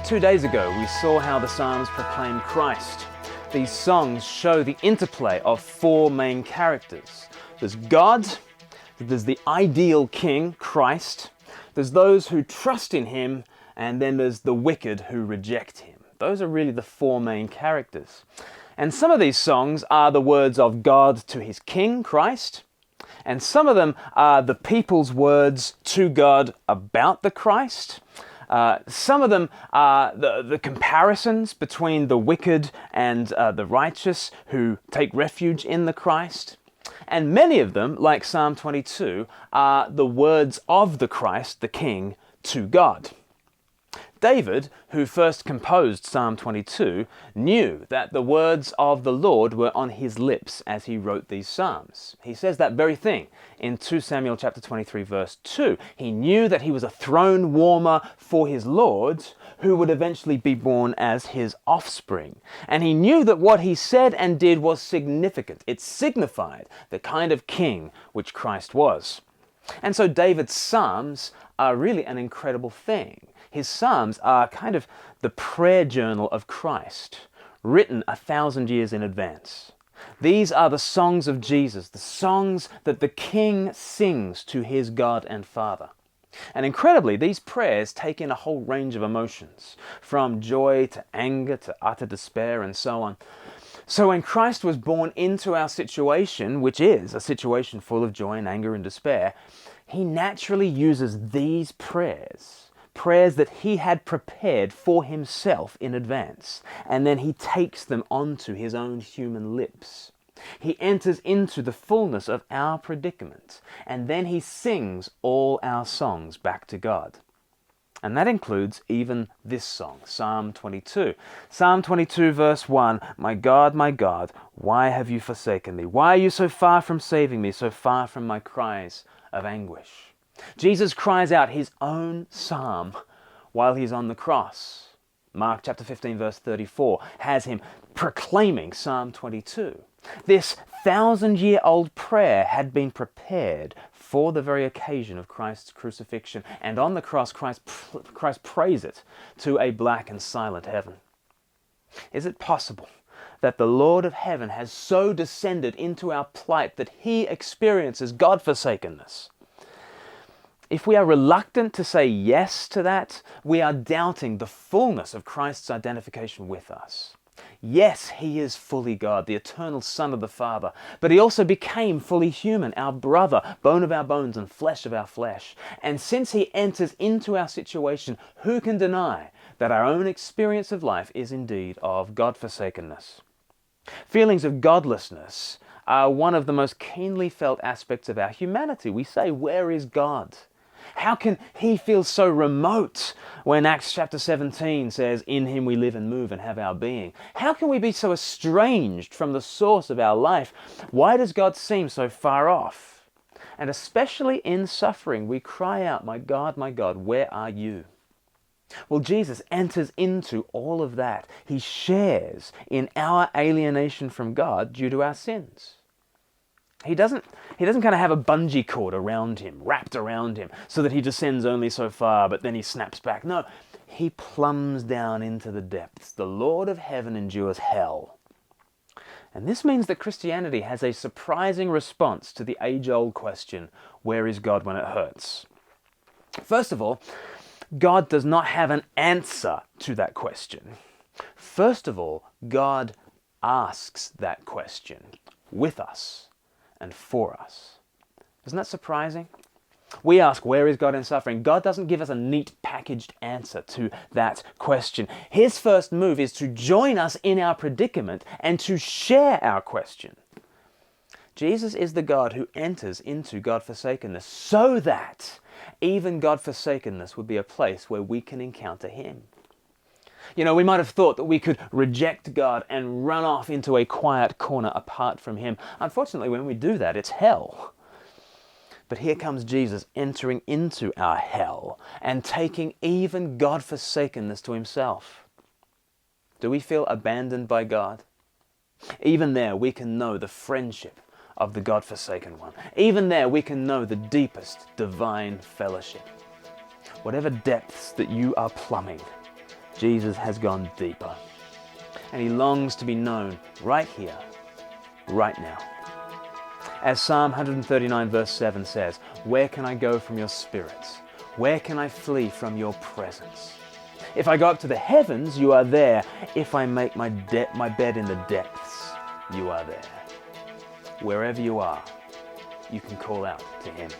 2 days ago, we saw how the Psalms proclaim Christ. These songs show the interplay of four main characters. There's God, there's the ideal king, Christ, there's those who trust in him, and then there's the wicked who reject him. Those are really the four main characters. And some of these songs are the words of God to his king, Christ, and some of them are the people's words to God about the Christ. Some of them are the comparisons between the wicked and the righteous who take refuge in the Christ. And many of them, like Psalm 22, are the words of the Christ, the King, to God. David, who first composed Psalm 22, knew that the words of the Lord were on his lips as he wrote these psalms. He says that very thing in 2 Samuel chapter 23 verse 2. He knew that he was a throne warmer for his Lord, who would eventually be born as his offspring. And he knew that what he said and did was significant. It signified the kind of king which Christ was. And so David's psalms are really an incredible thing. His psalms are kind of the prayer journal of Christ, written 1,000 years in advance. These are the songs of Jesus, the songs that the King sings to his God and Father. And incredibly, these prayers take in a whole range of emotions, from joy to anger to utter despair and so on. So when Christ was born into our situation, which is a situation full of joy and anger and despair, he naturally uses these prayers that he had prepared for himself in advance, and then he takes them onto his own human lips. He enters into the fullness of our predicament, and then he sings all our songs back to God. And that includes even this song, Psalm 22. Psalm 22 verse 1, my God, why have you forsaken me? Why are you so far from saving me, so far from my cries of anguish? Jesus cries out his own psalm while he's on the cross. Mark chapter 15 verse 34 has him proclaiming Psalm 22. This 1,000-year-old prayer had been prepared for the very occasion of Christ's crucifixion, and on the cross Christ prays it to a black and silent heaven. Is it possible that the Lord of heaven has so descended into our plight that he experiences God-forsakenness? If we are reluctant to say yes to that, we are doubting the fullness of Christ's identification with us. Yes, he is fully God, the eternal Son of the Father, but he also became fully human, our brother, bone of our bones and flesh of our flesh. And since he enters into our situation, who can deny that our own experience of life is indeed of God-forsakenness? Feelings of godlessness are one of the most keenly felt aspects of our humanity. We say, where is God? How can he feel so remote when Acts chapter 17 says, in him we live and move and have our being? How can we be so estranged from the source of our life? Why does God seem so far off? And especially in suffering, we cry out, my God, where are you? Well, Jesus enters into all of that. He shares in our alienation from God due to our sins. He doesn't kind of have a bungee cord around him, wrapped around him, so that he descends only so far, but then he snaps back. No, he plumbs down into the depths. The Lord of heaven endures hell. And this means that Christianity has a surprising response to the age-old question, where is God when it hurts? First of all, God does not have an answer to that question. First of all, God asks that question with us and for us. Isn't that surprising? We ask, where is God in suffering? God doesn't give us a neat packaged answer to that question. His first move is to join us in our predicament and to share our question. Jesus is the God who enters into God-forsakenness so that even God-forsakenness would be a place where we can encounter him. You know, we might have thought that we could reject God and run off into a quiet corner apart from him. Unfortunately, when we do that, it's hell. But here comes Jesus entering into our hell and taking even God-forsakenness to himself. Do we feel abandoned by God? Even there, we can know the friendship of the God-forsaken one. Even there, we can know the deepest divine fellowship. Whatever depths that you are plumbing, Jesus has gone deeper, and he longs to be known right here, right now. As Psalm 139 verse 7 says, "Where can I go from your spirit? Where can I flee from your presence? If I go up to the heavens, you are there. If I make my bed in the depths, you are there." Wherever you are, you can call out to him.